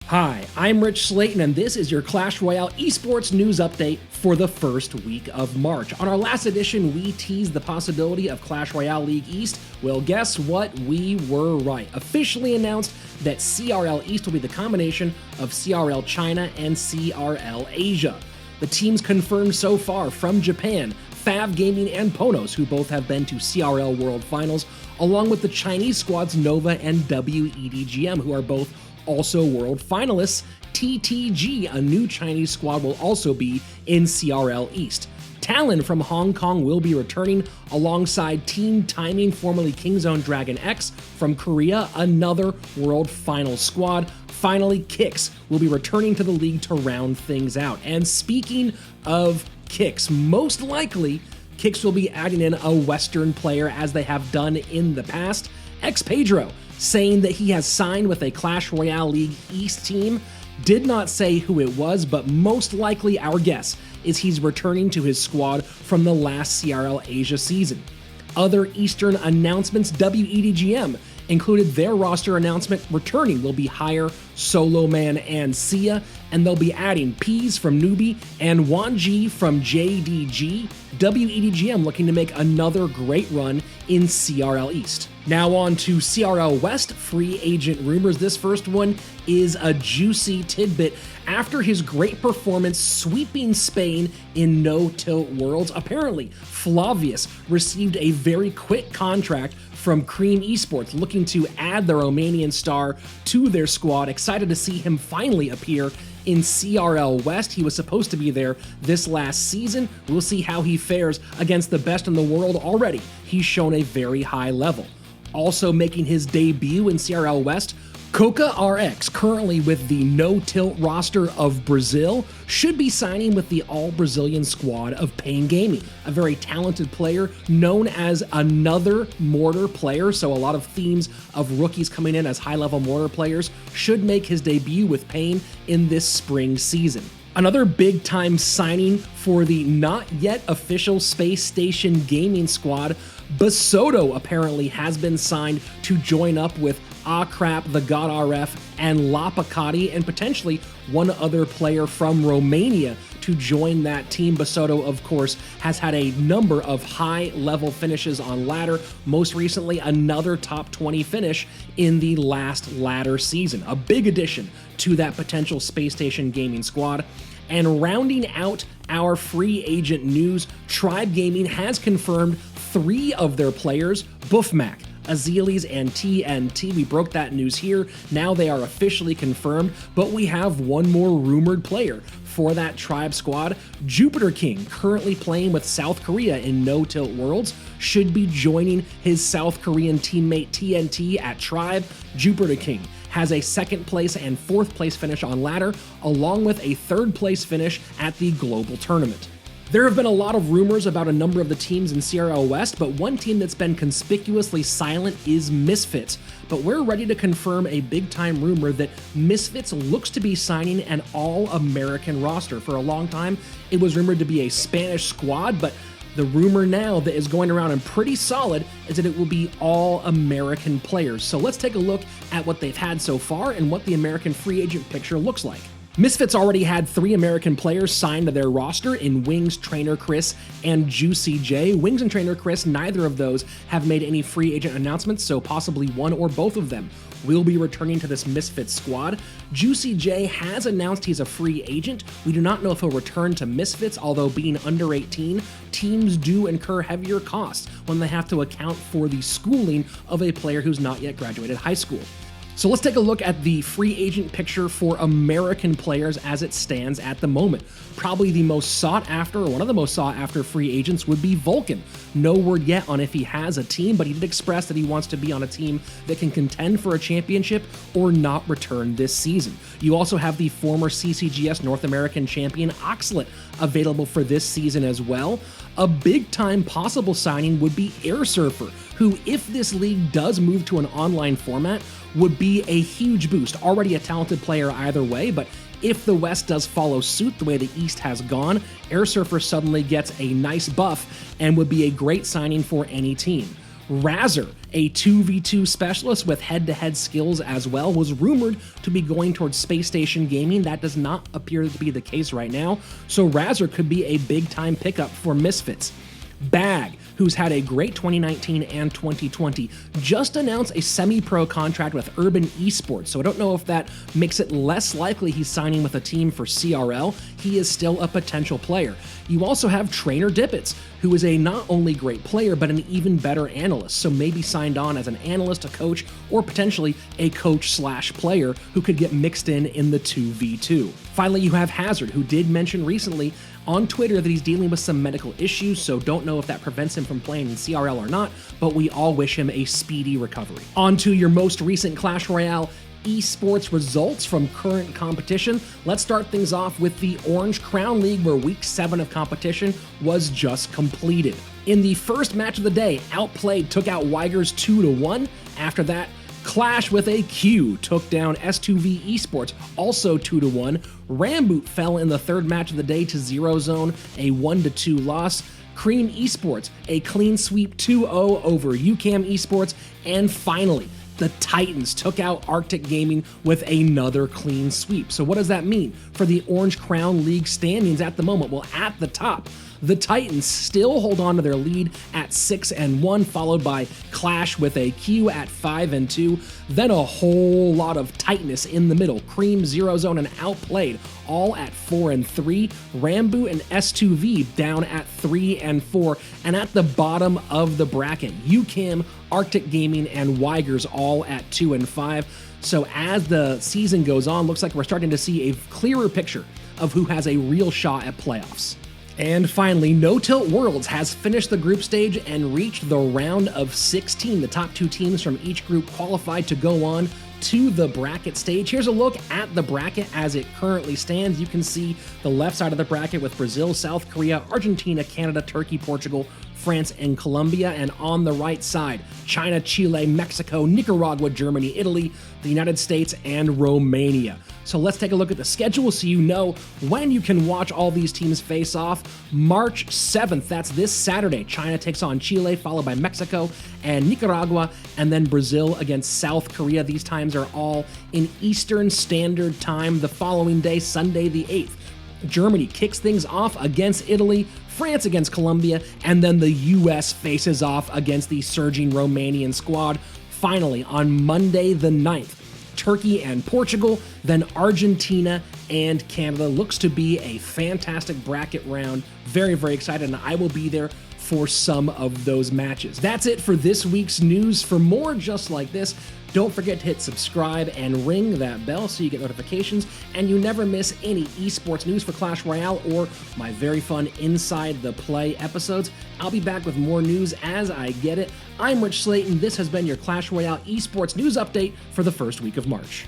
Hi, I'm Rich Slayton, and this is your Clash Royale Esports news update for the first week of March. On our last edition, we teased the possibility of Clash Royale League East. Well, guess what? We were right. Officially announced that CRL East will be the combination of CRL China and CRL Asia. The teams confirmed so far from Japan, Fav Gaming and Ponos, who both have been to CRL World Finals, along with the Chinese squads Nova and W.EDGM, who are both also world finalists. TTG, a new Chinese squad, will also be in CRL East. Talon from Hong Kong will be returning alongside Team Timing, formerly Kingzone Dragon X from Korea, another world finals squad. Finally, Kix will be returning to the league to round things out. And speaking of Kix, most likely Kix will be adding in a Western player as they have done in the past. Pedro, saying that he has signed with a Clash Royale League East team. Did not say who it was, but most likely our guess is he's returning to his squad from the last CRL Asia season. Other Eastern announcements, W.EDGM included their roster announcement. Returning will be Hire, Solo Man, and Sia, and they'll be adding Peas from Newbie and Wanji from JDG. W.EDGM looking to make another great run in CRL East. Now on to CRL West free agent rumors. This first one is a juicy tidbit. After his great performance sweeping Spain in no-tilt worlds, apparently Flavius received a very quick contract from Cream Esports, looking to add the Romanian star to their squad. Excited to see him finally appear in CRL West. He was supposed to be there this last season. We'll see how he fares against the best in the world. Already, he's shown a very high level. Also making his debut in CRL West, Coca RX, currently with the no-tilt roster of Brazil, should be signing with the all-Brazilian squad of Pain Gaming. A very talented player, known as another mortar player, so a lot of themes of rookies coming in as high-level mortar players, should make his debut with Pain in this spring season. Another big-time signing for the not-yet-official Space Station Gaming squad, Basoto apparently has been signed to join up with Crap, the God RF, and Lapacati, and potentially one other player from Romania to join that team. Basoto, of course, has had a number of high-level finishes on ladder, most recently another top 20 finish in the last ladder season. A big addition to that potential Space Station Gaming squad. And rounding out our free agent news, Tribe Gaming has confirmed 3 of their players, Buffmac, Azealis, and TNT. We broke that news here. Now they are officially confirmed, but we have one more rumored player for that Tribe squad. Jupiter King, currently playing with South Korea in No-Tilt Worlds, should be joining his South Korean teammate TNT at Tribe. Jupiter King has a 2nd place and 4th place finish on ladder, along with a 3rd place finish at the global tournament. There have been a lot of rumors about a number of the teams in CRL West, but one team that's been conspicuously silent is Misfits. But we're ready to confirm a big-time rumor that Misfits looks to be signing an all-American roster. For a long time, it was rumored to be a Spanish squad, but the rumor now that is going around and pretty solid is that it will be all American players. So let's take a look at what they've had so far and what the American free agent picture looks like. Misfits already had 3 American players signed to their roster in Wings, Trainer Chris, and Juicy J. Wings and Trainer Chris, neither of those have made any free agent announcements, so possibly one or both of them will be returning to this Misfits squad. Juicy J has announced he's a free agent. We do not know if he'll return to Misfits, although being under 18, teams do incur heavier costs when they have to account for the schooling of a player who's not yet graduated high school. So let's take a look at the free agent picture for American players as it stands at the moment. Probably the most sought after, or one of the most sought after free agents would be Vulcan. No word yet on if he has a team, but he did express that he wants to be on a team that can contend for a championship or not return this season. You also have the former CCGS North American champion Oxlet available for this season as well. A big-time possible signing would be Air Surfer, who, if this league does move to an online format, would be a huge boost. Already a talented player either way, but if the West does follow suit the way the East has gone, Air Surfer suddenly gets a nice buff and would be a great signing for any team. Razor, a 2v2 specialist with head-to-head skills as well, was rumored to be going towards Space Station Gaming. That does not appear to be the case right now, so Razor could be a big-time pickup for Misfits. Bag, who's had a great 2019 and 2020, just announced a semi-pro contract with Urban Esports, so I don't know if that makes it less likely he's signing with a team for CRL. He is still a potential player. You also have Trainer Dippets, who is a not only great player, but an even better analyst, so maybe signed on as an analyst, a coach, or potentially a coach/player who could get mixed in the 2v2. Finally, you have Hazard, who did mention recently on Twitter that he's dealing with some medical issues, so don't know if that prevents him from playing in CRL or not, but we all wish him a speedy recovery. On to your most recent Clash Royale esports results from current competition. Let's start things off with the Orange Crown League, where week 7 of competition was just completed. In the first match of the day, Outplayed took out Weigers 2-1. After that, Clash with a Q took down S2V Esports, also 2-1. Ramboot fell in the third match of the day to Zero Zone, a 1-2 loss. Cream Esports, a clean sweep 2-0 over UCAM Esports. And finally, the Titans took out Arctic Gaming with another clean sweep. So what does that mean for the Orange Crown League standings at the moment? Well, at the top, the Titans still hold on to their lead at 6-1, followed by Clash with a Q at 5-2. Then a whole lot of tightness in the middle. Cream, Zero Zone, and Outplayed all at 4-3. Ramboot and S2V down at 3-4. And at the bottom of the bracket, UCAM, Arctic Gaming, and Weigers all at 2-5. So as the season goes on, looks like we're starting to see a clearer picture of who has a real shot at playoffs. And finally, No Tilt Worlds has finished the group stage and reached the round of 16. The top 2 teams from each group qualified to go on to the bracket stage. Here's a look at the bracket as it currently stands. You can see the left side of the bracket with Brazil, South Korea, Argentina, Canada, Turkey, Portugal, France, and Colombia. And on the right side, China, Chile, Mexico, Nicaragua, Germany, Italy, the United States, and Romania. So let's take a look at the schedule so you know when you can watch all these teams face off. March 7th, that's this Saturday, China takes on Chile, followed by Mexico and Nicaragua, and then Brazil against South Korea. These times are all in Eastern Standard Time. The following day, Sunday the 8th, Germany kicks things off against Italy, France against Colombia, and then the US faces off against the surging Romanian squad. Finally, on Monday the 9th, Turkey and Portugal, then Argentina and Canada. Looks to be a fantastic bracket round. Very, very excited, and I will be there for some of those matches. That's it for this week's news. For more just like this, don't forget to hit subscribe and ring that bell so you get notifications and you never miss any esports news for Clash Royale or my very fun Inside the Play episodes. I'll be back with more news as I get it. I'm Rich Slayton. This has been your Clash Royale esports news update for the first week of March.